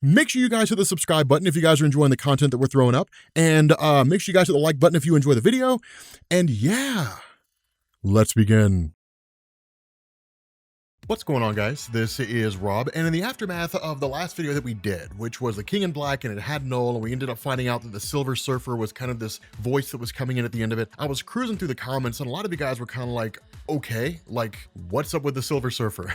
Make sure you guys hit the subscribe button if you guys are enjoying the content that we're throwing up, and make sure you guys hit the like button if you enjoy the video. And yeah, let's begin. What's going on, guys? This is Rob, and in the aftermath of the last video that we did, which was the King in Black, and it had Null, and we ended up finding out that the Silver Surfer was kind of this voice that was coming in at the end of it. I was cruising through the comments, and a lot of you guys were kind of like, okay, like, what's up with the Silver Surfer?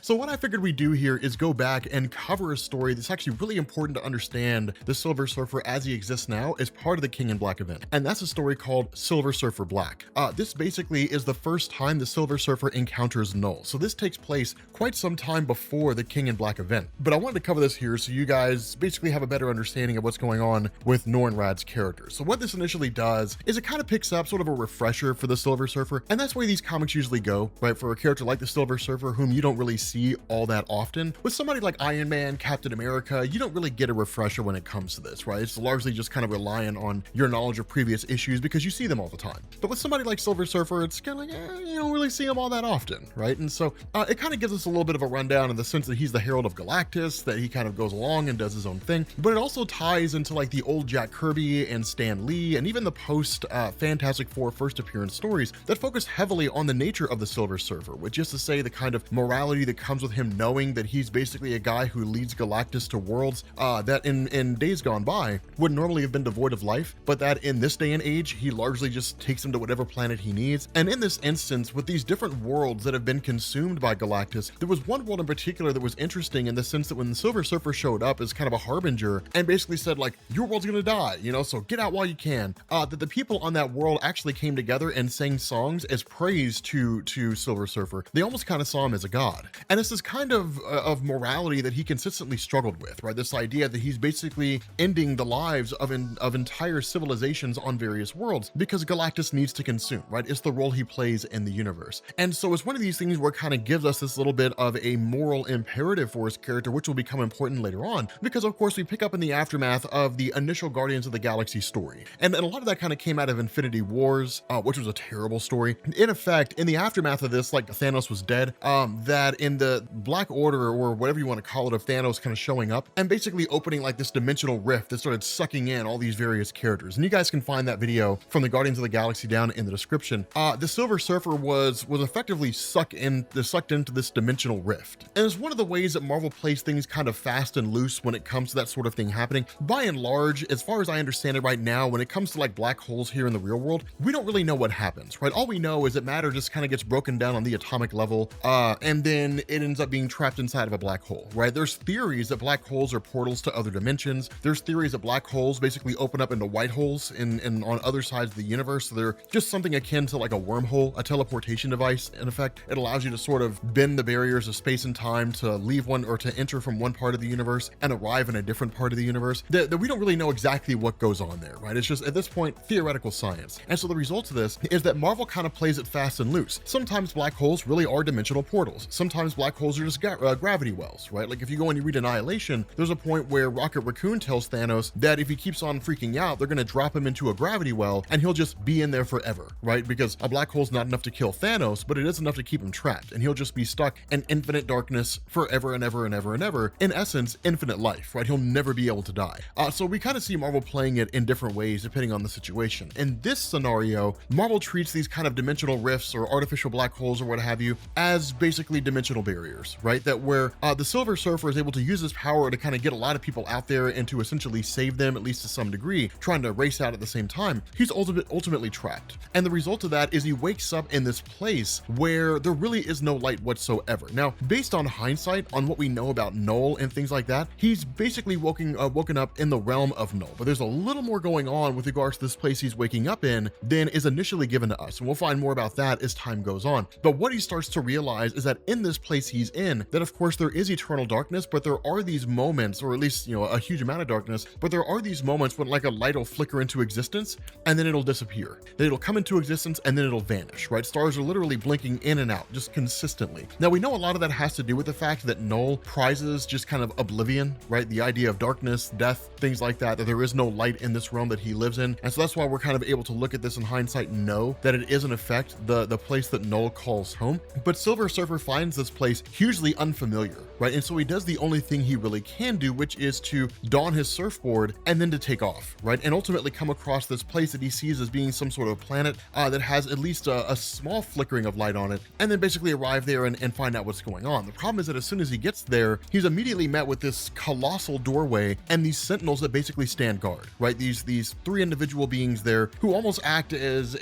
So what I figured we'd do here is go back and cover a story that's actually really important to understand the Silver Surfer as he exists now as part of the King in Black event, and that's a story called Silver Surfer Black. This basically is the first time the Silver Surfer encounters Null. So this takes place quite some time before the King in Black event. But I wanted to cover this here so you guys basically have a better understanding of what's going on with Norrinrad's character. So what this initially does is it kind of picks up sort of a refresher for the Silver Surfer, and that's the way these comics usually go, right? For a character like the Silver Surfer, whom you don't really see all that often. With somebody like Iron Man, Captain America, you don't really get a refresher when it comes to this, right? It's largely just kind of relying on your knowledge of previous issues because you see them all the time. But with somebody like Silver Surfer, it's kind of like, you don't really see him all that often, right? And so it kind of gives us a little bit of a rundown in the sense that he's the Herald of Galactus, that he kind of goes along and does his own thing, but it also ties into like the old Jack Kirby and Stan Lee, and even the post Fantastic Four first appearance stories that focus heavily on the nature of the Silver Surfer, which is to say the kind of morality that comes with him knowing that he's basically a guy who leads Galactus to worlds that in days gone by would normally have been devoid of life, but that in this day and age, he largely just takes him to whatever planet he needs. And in this instance, with these different worlds that have been consumed by Galactus, there was one world in particular that was interesting in the sense that when the Silver Surfer showed up as kind of a harbinger and basically said like, your world's gonna die, you know, so get out while you can, that the people on that world actually came together and sang songs as praise to Silver Surfer. They almost kind of saw him as a god. And it's this kind of morality that he consistently struggled with, right? This idea that he's basically ending the lives of entire civilizations on various worlds because Galactus needs to consume, right? It's the role he plays in the universe. And so it's one of these things where it kind of gives us this little bit of a moral imperative for his character, which will become important later on, because of course we pick up in the aftermath of the initial Guardians of the Galaxy story. And a lot of that kind of came out of Infinity Wars, which was a terrible story. In effect, in the aftermath of this, like Thanos was dead, that in the Black Order, or whatever you want to call it, of Thanos kind of showing up and basically opening like this dimensional rift that started sucking in all these various characters. And you guys can find that video from the Guardians of the Galaxy down in the description. The Silver Surfer was effectively sucked into this dimensional rift. And it's one of the ways that Marvel plays things kind of fast and loose when it comes to that sort of thing happening. By and large, as far as I understand it right now, when it comes to like black holes here in the real world, we don't really know what happens, right? All we know is that matter just kind of gets broken down on the atomic level, and then it ends up being trapped inside of a black hole, right? There's theories that black holes are portals to other dimensions. There's theories that black holes basically open up into white holes in on other sides of the universe. So they're just something akin to like a wormhole, a teleportation device. In effect, it allows you to sort of bend the barriers of space and time to leave one or to enter from one part of the universe and arrive in a different part of the universe. That we don't really know exactly what goes on there, right? It's just at this point theoretical science. And so the result of this is that Marvel kind of plays it fast and loose. Sometimes black holes really are dimensional portals. Sometimes black holes are just gravity wells, right? Like if you go and you read Annihilation, there's a point where Rocket Raccoon tells Thanos that if he keeps on freaking out, they're going to drop him into a gravity well and he'll just be in there forever, right? Because a black hole's not enough to kill Thanos, but it is enough to keep him trapped, and he'll just be stuck in infinite darkness forever and ever and ever and ever. In essence, infinite life, right? He'll never be able to die. So we kind of see Marvel playing it in different ways depending on the situation. In this scenario, Marvel treats these kind of dimensional rifts or artificial black holes or what have you as basically dimensional barriers, right? That where the Silver Surfer is able to use his power to kind of get a lot of people out there and to essentially save them, at least to some degree, trying to race out at the same time. He's ultimately trapped. And the result of that is he wakes up in this place where there really is no light whatsoever. Now, based on hindsight, on what we know about Null and things like that, he's basically woken up in the realm of Null. But there's a little more going on with regards to this place he's waking up in than is initially given to us. And we'll find more about that as time goes on. But what he starts to realize is that in this place he's in, that of course there is eternal darkness, but there are these moments, or at least, you know, a huge amount of darkness, but there are these moments when like a light will flicker into existence and then it'll disappear. Then it'll come into existence and then it'll vanish, right? Stars are literally blinking in and out, just consistently. Now, we know a lot of that has to do with the fact that Null prizes just kind of oblivion, right? The idea of darkness, death, things like that, that there is no light in this realm that he lives in. And so that's why we're kind of able to look at this in hindsight and know that it is in effect the place that Null calls home. But Silver Surfer finds this place hugely unfamiliar, right? And so he does the only thing he really can do, which is to don his surfboard and then to take off, right? And ultimately come across this place that he sees as being some sort of planet that has at least a small flickering of light on it, and then basically arrive there and find out what's going on. The problem is that as soon as he gets there, he's immediately met with this colossal doorway and these sentinels that basically stand guard, right? These three individual beings there who almost act as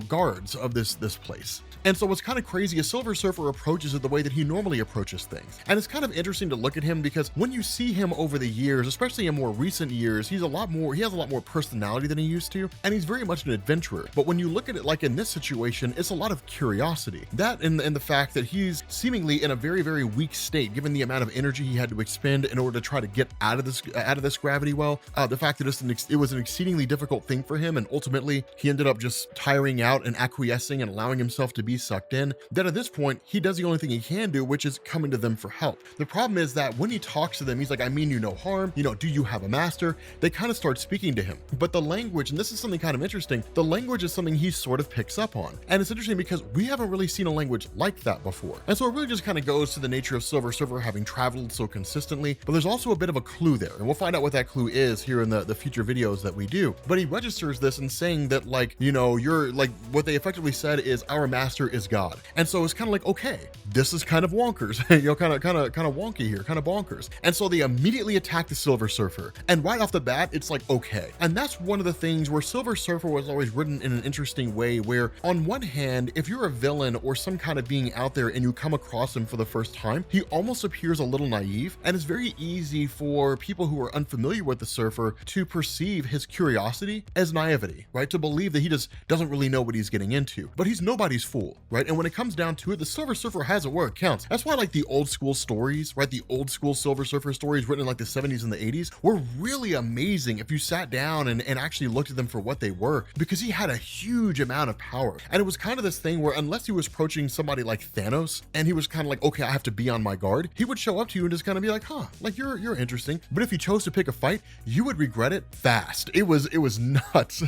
guards of this place. And so what's kind of crazy is Silver Surfer approaches it the way that he normally approaches things. And it's kind of interesting to look at him because when you see him over the years, especially in more recent years, he has a lot more personality than he used to, and he's very much an adventurer. But when you look at it like in this situation, it's a lot of curiosity. That and the fact that he's seemingly in a very, very weak state, given the amount of energy he had to expend in order to try to get out of this gravity well. The fact that it was an exceedingly difficult thing for him, and ultimately he ended up just tiring out and acquiescing and allowing himself to be sucked in, that at this point he does the only thing he can do, which is coming to them for help. The problem is that when he talks to them, he's like, I mean you no harm, do you have a master? They kind of start speaking to him, but the language, and this is something kind of interesting, the language is something he sort of picks up on. And it's interesting because we haven't really seen a language like that before. And so it really just kind of goes to the nature of Silver Surfer having traveled so consistently, but there's also a bit of a clue there, and we'll find out what that clue is here in the future videos that we do. But he registers this and saying that you're like, what they effectively said is our master is God. And so it's kind of like, okay, this is kind of wonkers, kind of wonky here, kind of bonkers. And so they immediately attack the Silver Surfer. And right off the bat, it's like, okay. And that's one of the things where Silver Surfer was always written in an interesting way, where on one hand, if you're a villain or some kind of being out there and you come across him for the first time, he almost appears a little naive. And it's very easy for people who are unfamiliar with the Surfer to perceive his curiosity as naivety, right? To believe that he just doesn't really know what he's getting into. But he's nobody's fool, right? And when it comes down to it, the Silver Surfer has it where it counts. That's why like the old school stories, right? The old school Silver Surfer stories written in like the 70s and the 80s were really amazing if you sat down and actually looked at them for what they were, because he had a huge amount of power. And it was kind of this thing where unless he was approaching somebody like Thanos and he was kind of like, okay, I have to be on my guard, he would show up to you and just kind of be like, huh, like you're interesting. But if he chose to pick a fight, you would regret it fast. It was nuts.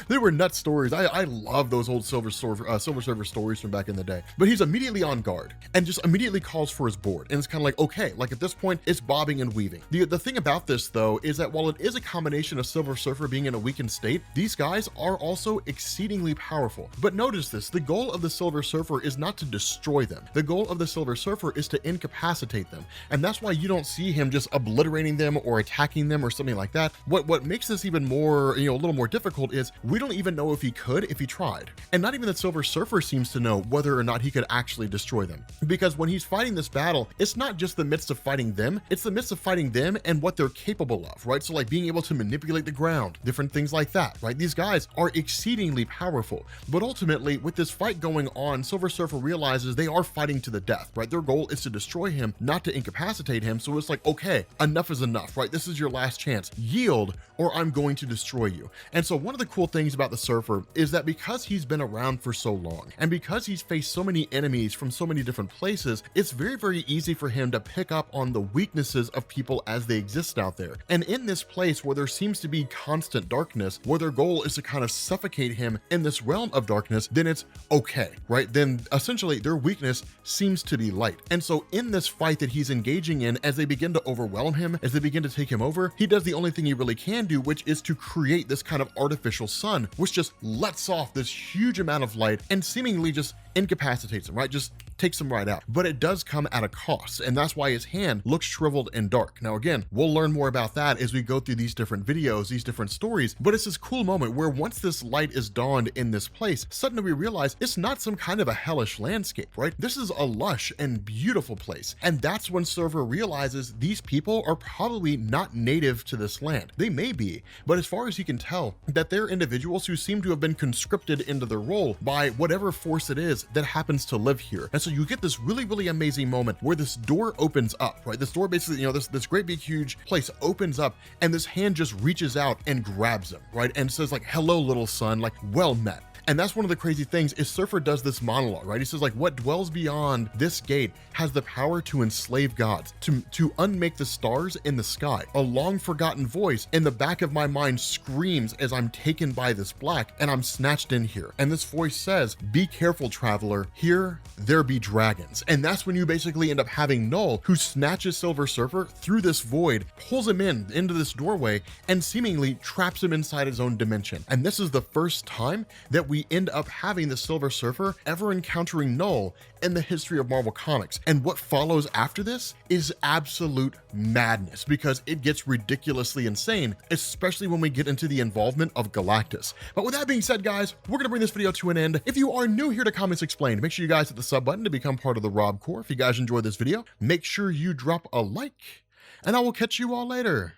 They were nuts stories. I love those old Silver Surfer stories from back in the day. But he's immediately on guard and just immediately calls for his board. And it's kind of like, okay, like at this point, it's bobbing and weaving. The thing about this though is that while it is a combination of Silver Surfer being in a weakened state, these guys are also exceedingly powerful. But notice this, the goal of the Silver Surfer is not to destroy them. The goal of the Silver Surfer is to incapacitate them. And that's why you don't see him just obliterating them or attacking them or something like that. What makes this even more, a little more difficult is we don't even know if he could if he tried. And not even the Silver Surfer seems to know whether or not he could actually destroy them. Because when he's fighting this battle, it's not just the midst of fighting them, it's the midst of fighting them and what they're capable of, right? So like being able to manipulate the ground, different things like that, right? These guys are exceedingly powerful. But ultimately, with this fight going on, Silver Surfer realizes they are fighting to the death, right? Their goal is to destroy him, not to incapacitate him. So it's like, okay, enough is enough, right? This is your last chance. Yield or I'm going to destroy you. And so one of the cool things about the Surfer is that because he's been around for so long and because he's faced so many enemies from so many different places, it's very, very easy for him to pick up on the weaknesses of people as they exist out there. And in this place where there seems to be constant darkness, where their goal is to kind of suffocate him in this realm of darkness, then it's okay, right? Then essentially their weakness seems to be light. And so in this fight that he's engaging in, as they begin to overwhelm him, as they begin to take him over, he does the only thing he really can do, which is to create this kind of artificial sun, which just lets off this huge amount of light and seemingly just incapacitates him, right? Just takes him right out. But it does come at a cost, and that's why his hand looks shriveled and dark. Now again, we'll learn more about that as we go through these different videos, these different stories, but it's this cool moment where once this light is dawned in this place, suddenly we realize it's not some kind of a hellish landscape, right? This is a lush and beautiful place. And that's when Surfer realizes these people are probably not native to this land. They may be, but as far as he can tell, that they're individuals who seem to have been conscripted into their role by whatever force it is that happens to live here. And so you get this really, really amazing moment where this door opens up, right? This door basically, this great big huge place opens up and this hand just reaches out and grabs him, right? And says like, hello, little son, like, well met. And that's one of the crazy things is Surfer does this monologue, right? He says like, what dwells beyond this gate has the power to enslave gods, to unmake the stars in the sky. A long forgotten voice in the back of my mind screams as I'm taken by this black and I'm snatched in here. And this voice says, be careful, traveler, here there be dragons. And that's when you basically end up having Null, who snatches Silver Surfer through this void, pulls him into this doorway, and seemingly traps him inside his own dimension. And this is the first time that we end up having the Silver Surfer ever encountering Null in the history of Marvel Comics. And what follows after this is absolute madness, because it gets ridiculously insane, especially when we get into the involvement of Galactus. But with that being said, guys, we're gonna bring this video to an end. If you are new here to Comics Explained, make sure you guys hit the sub button to become part of the Rob Corps. If you guys enjoyed this video, make sure you drop a like, and I will catch you all later.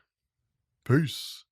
Peace.